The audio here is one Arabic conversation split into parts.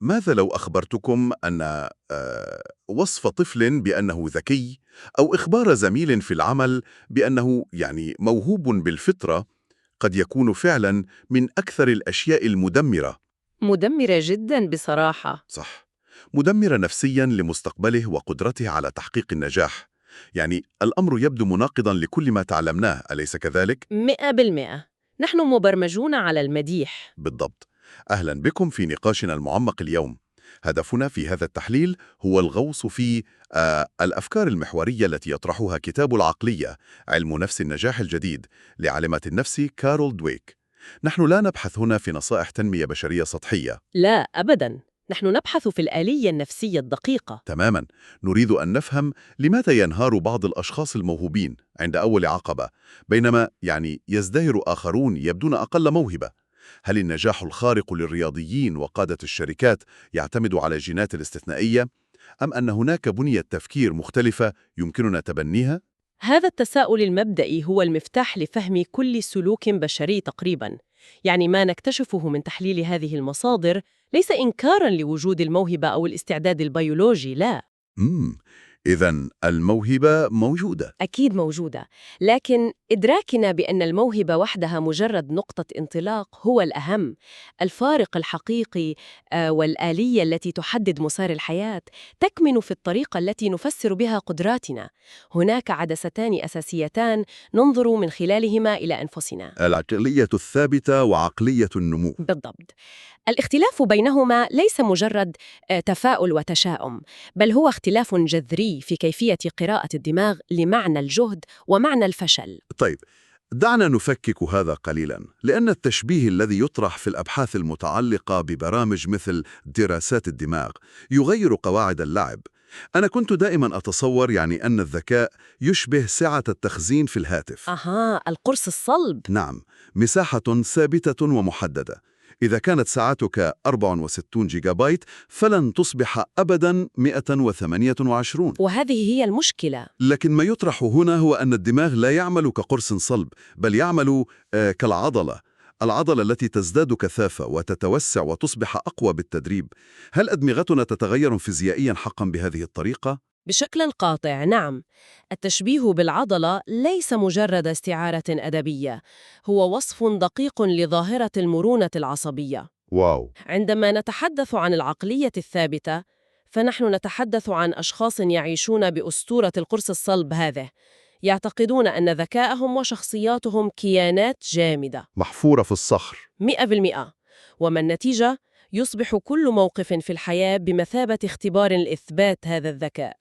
ماذا لو أخبرتكم أن وصف طفل بأنه ذكي أو إخبار زميل في العمل بأنه موهوب بالفطرة قد يكون فعلا من أكثر الأشياء المدمرة. مدمرة جدا بصراحة. صح، مدمرة نفسيا لمستقبله وقدرته على تحقيق النجاح. الأمر يبدو مناقضا لكل ما تعلمناه، أليس كذلك؟ 100%. نحن مبرمجون على المديح. بالضبط. أهلا بكم في نقاشنا المعمق اليوم. هدفنا في هذا التحليل هو الغوص في الأفكار المحورية التي يطرحها كتاب العقلية، علم نفس النجاح الجديد لعالمة النفس كارول دويك. نحن لا نبحث هنا في نصائح تنمية بشرية سطحية. لا أبداً، نحن نبحث في الآلية النفسية الدقيقة. تماما، نريد أن نفهم لماذا ينهار بعض الأشخاص الموهوبين عند أول عقبة، بينما يزدهر آخرون يبدون أقل موهبة. هل النجاح الخارق للرياضيين وقادة الشركات يعتمد على الجينات الاستثنائية؟ أم أن هناك بنية تفكير مختلفة يمكننا تبنيها؟ هذا التساؤل المبدئي هو المفتاح لفهم كل سلوك بشري تقريباً. ما نكتشفه من تحليل هذه المصادر ليس إنكاراً لوجود الموهبة أو الاستعداد البيولوجي، لا. إذن الموهبة موجودة. أكيد موجودة، لكن إدراكنا بأن الموهبة وحدها مجرد نقطة انطلاق هو الأهم. الفارق الحقيقي والآلية التي تحدد مسار الحياة تكمن في الطريقة التي نفسر بها قدراتنا. هناك عدستان أساسيتان ننظر من خلالهما إلى أنفسنا: العقلية الثابتة وعقلية النمو. بالضبط. الاختلاف بينهما ليس مجرد تفاؤل وتشاؤم، بل هو اختلاف جذري في كيفية قراءة الدماغ لمعنى الجهد ومعنى الفشل. طيب، دعنا نفكك هذا قليلا، لأن التشبيه الذي يطرح في الأبحاث المتعلقة ببرامج مثل دراسات الدماغ يغير قواعد اللعب. أنا كنت دائما أتصور أن الذكاء يشبه سعة التخزين في الهاتف. القرص الصلب. نعم، مساحة ثابتة ومحددة. إذا كانت ساعتك 64 جيجا بايت فلن تصبح أبداً 128. وهذه هي المشكلة. لكن ما يطرح هنا هو أن الدماغ لا يعمل كقرص صلب، بل يعمل كالعضلة. العضلة التي تزداد كثافة وتتوسع وتصبح أقوى بالتدريب. هل أدمغتنا تتغير فيزيائياً حقاً بهذه الطريقة؟ بشكل قاطع، نعم. التشبيه بالعضلة ليس مجرد استعارة أدبية، هو وصف دقيق لظاهرة المرونة العصبية. واو. عندما نتحدث عن العقلية الثابتة، فنحن نتحدث عن أشخاص يعيشون بأسطورة القرص الصلب هذه، يعتقدون أن ذكائهم وشخصياتهم كيانات جامدة محفورة في الصخر. 100%. وما النتيجة؟ يصبح كل موقف في الحياة بمثابة اختبار لإثبات هذا الذكاء.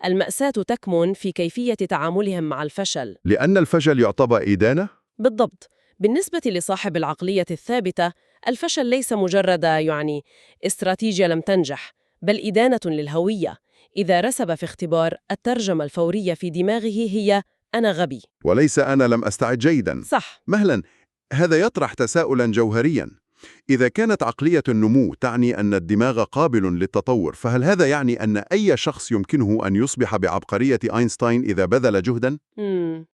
المأساة تكمن في كيفية تعاملهم مع الفشل. لأن الفشل يعتبر إدانة؟ بالضبط. بالنسبة لصاحب العقلية الثابتة، الفشل ليس مجرد استراتيجية لم تنجح، بل إدانة للهوية. إذا رسب في اختبار، الترجمة الفورية في دماغه هي أنا غبي. وليس أنا لم أستعد جيداً. صح. مهلاً، هذا يطرح تساؤلاً جوهرياً. إذا كانت عقلية النمو تعني أن الدماغ قابل للتطور، فهل هذا يعني أن أي شخص يمكنه أن يصبح بعبقرية أينشتاين إذا بذل جهداً؟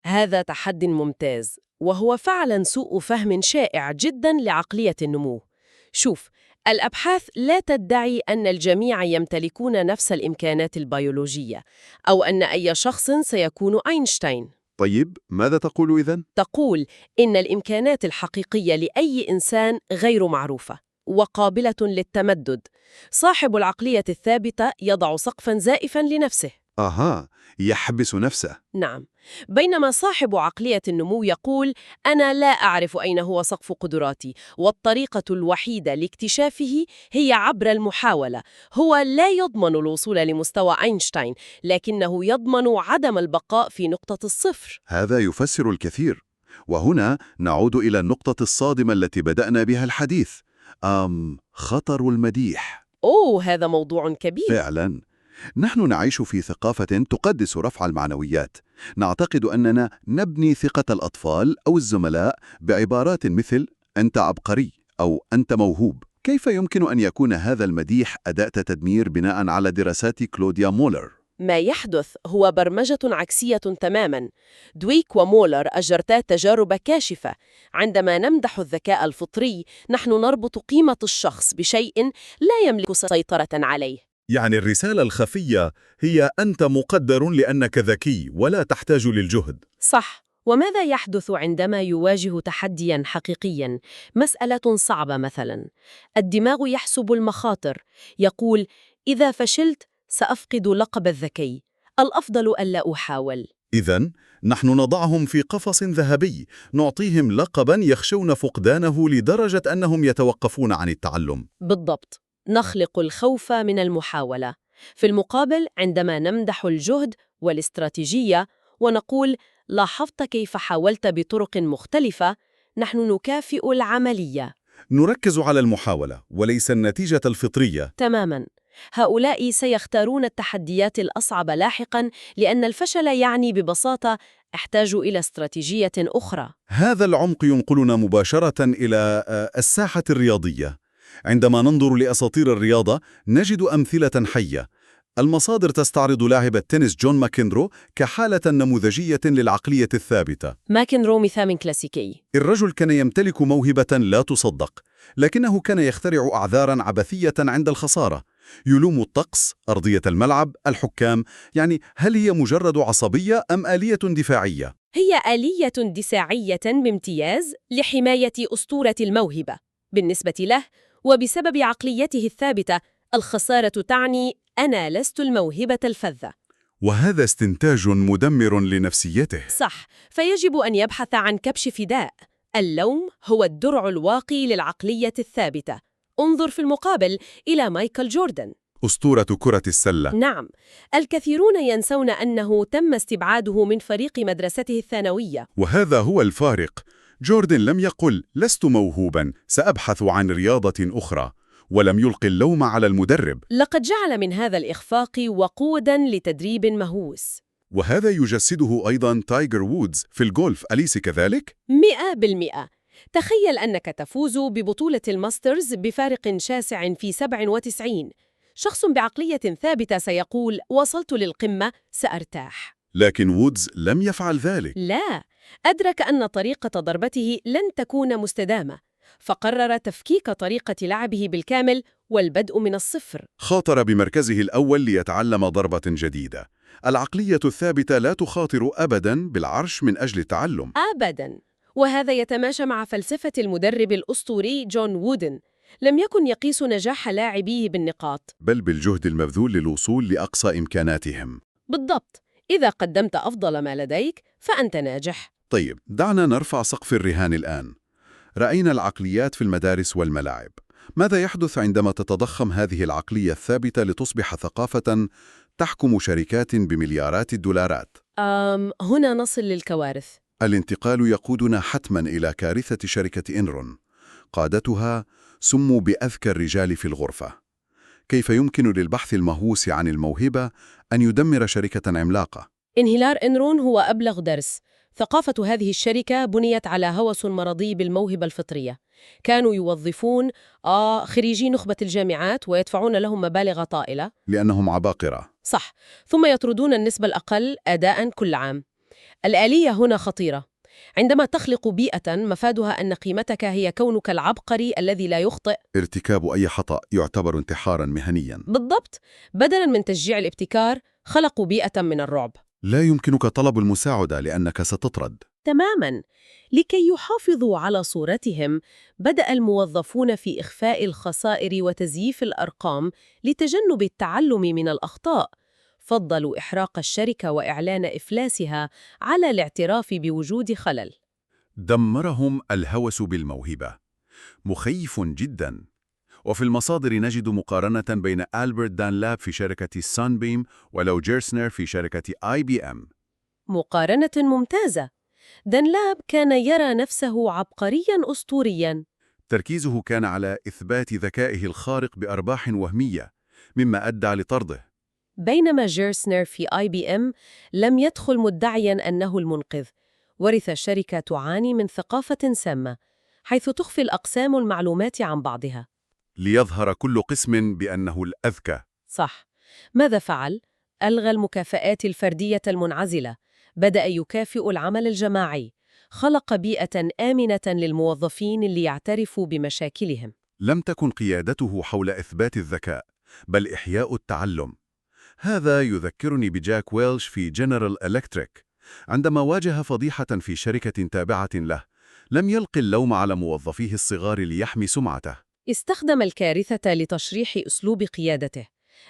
هذا تحدي ممتاز، وهو فعلا سوء فهم شائع جدا لعقلية النمو. شوف، الأبحاث لا تدعي أن الجميع يمتلكون نفس الإمكانات البيولوجية، أو أن أي شخص سيكون أينشتاين. طيب، ماذا تقول إذن؟ تقول إن الإمكانات الحقيقية لأي إنسان غير معروفة وقابلة للتمدد. صاحب العقلية الثابتة يضع سقفاً زائفاً لنفسه. يحبس نفسه. نعم. بينما صاحب عقلية النمو يقول: أنا لا أعرف أين هو سقف قدراتي، والطريقة الوحيدة لاكتشافه هي عبر المحاولة. هو لا يضمن الوصول لمستوى أينشتاين، لكنه يضمن عدم البقاء في نقطة الصفر. هذا يفسر الكثير. وهنا نعود إلى النقطة الصادمة التي بدأنا بها الحديث. خطر المديح. هذا موضوع كبير. فعلاً. نحن نعيش في ثقافة تقدس رفع المعنويات. نعتقد أننا نبني ثقة الأطفال أو الزملاء بعبارات مثل أنت عبقري أو أنت موهوب. كيف يمكن أن يكون هذا المديح أداة تدمير بناء على دراسات كلوديا مولر؟ ما يحدث هو برمجة عكسية تماماً. دويك ومولر أجرتا تجارب كاشفة. عندما نمدح الذكاء الفطري، نحن نربط قيمة الشخص بشيء لا يملك سيطرة عليه. يعني الرسالة الخفية هي أنت مقدر لأنك ذكي ولا تحتاج للجهد. صح. وماذا يحدث عندما يواجه تحدياً حقيقياً؟ مسألة صعبة مثلاً. الدماغ يحسب المخاطر. يقول: إذا فشلت سأفقد لقب الذكي، الأفضل ألا أحاول. إذن نحن نضعهم في قفص ذهبي، نعطيهم لقباً يخشون فقدانه لدرجة أنهم يتوقفون عن التعلم. بالضبط. نخلق الخوف من المحاولة. في المقابل، عندما نمدح الجهد والاستراتيجية ونقول: لاحظت كيف حاولت بطرق مختلفة، نحن نكافئ العملية. نركز على المحاولة وليس النتيجة الفطرية. تماماً. هؤلاء سيختارون التحديات الأصعب لاحقاً، لأن الفشل يعني ببساطة احتاج إلى استراتيجية أخرى. هذا العمق ينقلنا مباشرة إلى الساحة الرياضية. عندما ننظر لأساطير الرياضة نجد أمثلة حية. المصادر تستعرض لاعب التنس جون ماكنرو كحالة نموذجية للعقلية الثابتة. ماكنرو مثال كلاسيكي. الرجل كان يمتلك موهبة لا تصدق، لكنه كان يخترع أعذاراً عبثية عند الخسارة. يلوم الطقس، أرضية الملعب، الحكام. يعني هل هي مجرد عصبية أم آلية دفاعية؟ هي آلية دفاعية بامتياز لحماية أسطورة الموهبة. بالنسبة له وبسبب عقليته الثابتة، الخسارة تعني أنا لست الموهبة الفذة. وهذا استنتاج مدمر لنفسيته. صح. فيجب أن يبحث عن كبش فداء. اللوم هو الدرع الواقي للعقلية الثابتة. انظر في المقابل إلى مايكل جوردن. أسطورة كرة السلة. نعم. الكثيرون ينسون أنه تم استبعاده من فريق مدرسته الثانوية. وهذا هو الفارق. جوردن لم يقل لست موهوباً، سأبحث عن رياضة أخرى، ولم يلقي اللوم على المدرب. لقد جعل من هذا الإخفاق وقوداً لتدريب مهووس. وهذا يجسده أيضاً تايجر وودز في الجولف، أليس كذلك؟ 100%. تخيل أنك تفوز ببطولة الماسترز بفارق شاسع في 97. شخص بعقلية ثابتة سيقول: وصلت للقمة، سأرتاح. لكن وودز لم يفعل ذلك. لا، أدرك أن طريقة ضربته لن تكون مستدامة، فقرر تفكيك طريقة لعبه بالكامل والبدء من الصفر. خاطر بمركزه الأول ليتعلم ضربة جديدة. العقلية الثابتة لا تخاطر أبداً بالعرش من أجل التعلم. أبداً. وهذا يتماشى مع فلسفة المدرب الأسطوري جون وودن. لم يكن يقيس نجاح لاعبيه بالنقاط، بل بالجهد المبذول للوصول لأقصى إمكاناتهم. بالضبط. إذا قدمت أفضل ما لديك فأنت ناجح. طيب، دعنا نرفع سقف الرهان الآن. رأينا العقليات في المدارس والملاعب. ماذا يحدث عندما تتضخم هذه العقلية الثابتة لتصبح ثقافة تحكم شركات بمليارات الدولارات؟ هنا نصل للكوارث. الانتقال يقودنا حتماً إلى كارثة شركة إنرون. قادتها سموا بأذكى الرجال في الغرفة. كيف يمكن للبحث المهووس عن الموهبة أن يدمر شركة عملاقة؟ انهيار إنرون هو أبلغ درس. ثقافة هذه الشركة بنيت على هوس مرضي بالموهبة الفطرية. كانوا يوظفون خريجي نخبة الجامعات ويدفعون لهم مبالغ طائلة. لأنهم عباقرة. صح. ثم يطردون النسبة الأقل أداءً كل عام. الآلية هنا خطيرة. عندما تخلق بيئة مفادها أن قيمتك هي كونك العبقري الذي لا يخطئ، ارتكاب أي خطأ يعتبر انتحاراً مهنياً. بالضبط. بدلاً من تشجيع الابتكار، خلقوا بيئة من الرعب. لا يمكنك طلب المساعدة لأنك ستطرد. تماماً. لكي يحافظوا على صورتهم، بدأ الموظفون في إخفاء الخسائر وتزييف الأرقام لتجنب التعلم من الأخطاء. فضلوا إحراق الشركة وإعلان إفلاسها على الاعتراف بوجود خلل. دمرهم الهوس بالموهبة. مخيف جداً. وفي المصادر نجد مقارنة بين ألبرت دانلاب في شركة سانبيم ولو جيرسنر في شركة IBM. مقارنة ممتازة. دانلاب كان يرى نفسه عبقرياً أسطورياً. تركيزه كان على إثبات ذكائه الخارق بأرباح وهمية، مما أدى لطرده. بينما جيرسنر في IBM لم يدخل مدعياً أنه المنقذ. ورث الشركة تعاني من ثقافة سامة، حيث تخفي الأقسام المعلومات عن بعضها. ليظهر كل قسم بأنه الأذكى. صح. ماذا فعل؟ ألغى المكافآت الفردية المنعزلة، بدأ يكافئ العمل الجماعي، خلق بيئة آمنة للموظفين اللي يعترفوا بمشاكلهم. لم تكن قيادته حول إثبات الذكاء، بل إحياء التعلم. هذا يذكرني بجاك ويلش في جنرال إلكتريك، عندما واجه فضيحة في شركة تابعة له، لم يلقي اللوم على موظفيه الصغار ليحمي سمعته. استخدم الكارثة لتشريح أسلوب قيادته.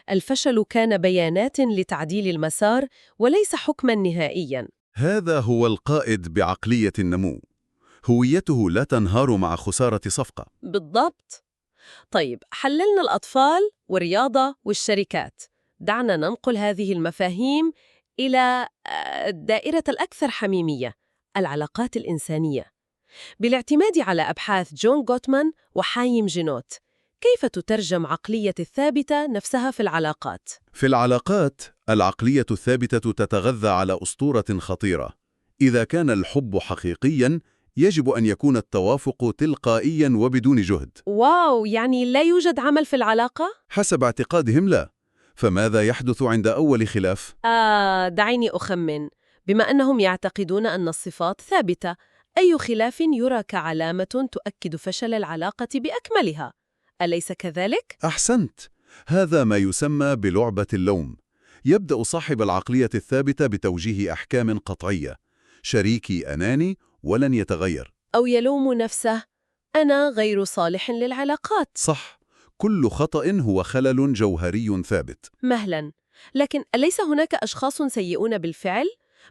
الفشل كان بيانات لتعديل المسار وليس حكماً نهائياً. هذا هو القائد بعقلية النمو. هويته لا تنهار مع خسارة صفقة. بالضبط. طيب، حللنا الأطفال والرياضة والشركات. دعنا ننقل هذه المفاهيم إلى الدائرة الأكثر حميمية، العلاقات الإنسانية. بالاعتماد على أبحاث جون غوتمان وحايم جينوت، كيف تترجم عقلية الثابتة نفسها في العلاقات؟ في العلاقات، العقلية الثابتة تتغذى على أسطورة خطيرة: إذا كان الحب حقيقياً، يجب أن يكون التوافق تلقائياً وبدون جهد. واو، يعني لا يوجد عمل في العلاقة؟ حسب اعتقادهم لا. فماذا يحدث عند أول خلاف؟ دعيني أخمن. بما أنهم يعتقدون أن الصفات ثابتة، أي خلاف يرى كعلامة تؤكد فشل العلاقة بأكملها، أليس كذلك؟ أحسنت. هذا ما يسمى بلعبة اللوم. يبدأ صاحب العقلية الثابتة بتوجيه أحكام قطعية: شريكي أناني ولن يتغير. أو يلوم نفسه: أنا غير صالح للعلاقات. صح، كل خطأ هو خلل جوهري ثابت. مهلا، لكن أليس هناك أشخاص سيئون بالفعل؟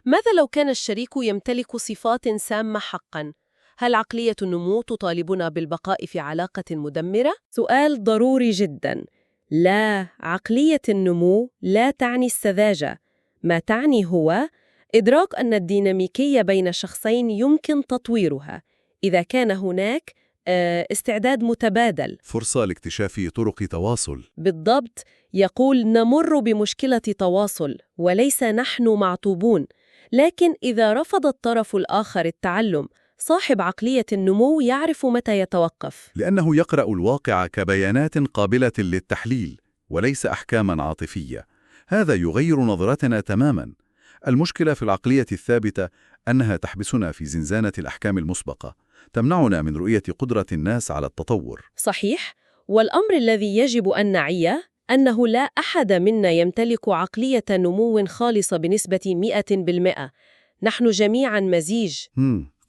ماذا لو كان الشريك يمتلك صفات سامة حقا؟ هل عقلية النمو تطالبنا بالبقاء في علاقة مدمرة؟ سؤال ضروري جدا. لا، عقلية النمو لا تعني السذاجة. ما تعني هو إدراك أن الديناميكية بين شخصين يمكن تطويرها إذا كان هناك استعداد متبادل. فرصة لاكتشاف طرق تواصل. بالضبط. يقول: نمر بمشكلة تواصل وليس نحن معطوبون. لكن إذا رفض الطرف الآخر التعلم، صاحب عقلية النمو يعرف متى يتوقف. لأنه يقرأ الواقع كبيانات قابلة للتحليل وليس أحكاماً عاطفية. هذا يغير نظرتنا تماماً. المشكلة في العقلية الثابتة أنها تحبسنا في زنزانة الأحكام المسبقة، تمنعنا من رؤية قدرة الناس على التطور. صحيح. والأمر الذي يجب أن نعيه أنه لا أحد منا يمتلك عقلية نمو خالصة بنسبة 100%. نحن جميعاً مزيج.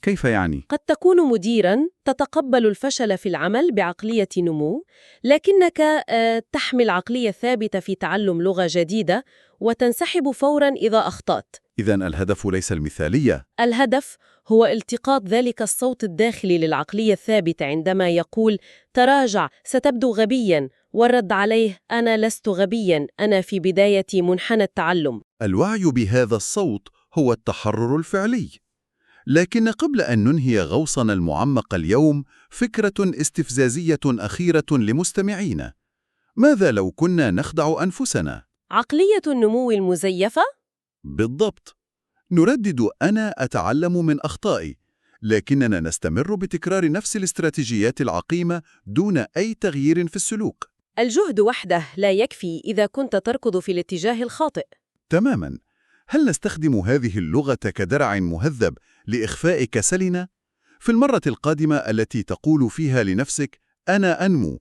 كيف يعني؟ قد تكون مديراً تتقبل الفشل في العمل بعقلية نمو، لكنك تحمل عقلية ثابتة في تعلم لغة جديدة وتنسحب فوراً إذا أخطأت. إذن الهدف ليس المثالية. الهدف هو التقاط ذلك الصوت الداخلي للعقلية الثابتة عندما يقول: تراجع، ستبدو غبياً، والرد عليه: أنا لست غبياً، أنا في بداية منحنى التعلم. الوعي بهذا الصوت هو التحرر الفعلي. لكن قبل أن ننهي غوصنا المعمق اليوم، فكرة استفزازية أخيرة لمستمعينا: ماذا لو كنا نخدع أنفسنا؟ عقلية النمو المزيفة؟ بالضبط. نردد أنا أتعلم من أخطائي، لكننا نستمر بتكرار نفس الاستراتيجيات العقيمة دون أي تغيير في السلوك. الجهد وحده لا يكفي إذا كنت تركض في الاتجاه الخاطئ. تماماً. هل نستخدم هذه اللغة كدرع مهذب لإخفاء كسلنا؟ في المرة القادمة التي تقول فيها لنفسك أنا أنمو،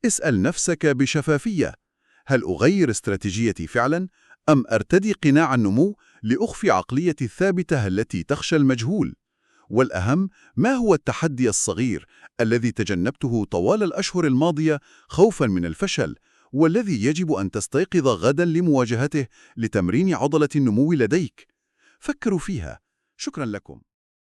اسأل نفسك بشفافية: هل أغير استراتيجيتي فعلاً؟ أم أرتدي قناع النمو لأخفي عقليتي الثابتة التي تخشى المجهول؟ والأهم، ما هو التحدي الصغير الذي تجنبته طوال الأشهر الماضية خوفاً من الفشل، والذي يجب أن تستيقظ غداً لمواجهته لتمرين عضلة النمو لديك؟ فكروا فيها. شكراً لكم.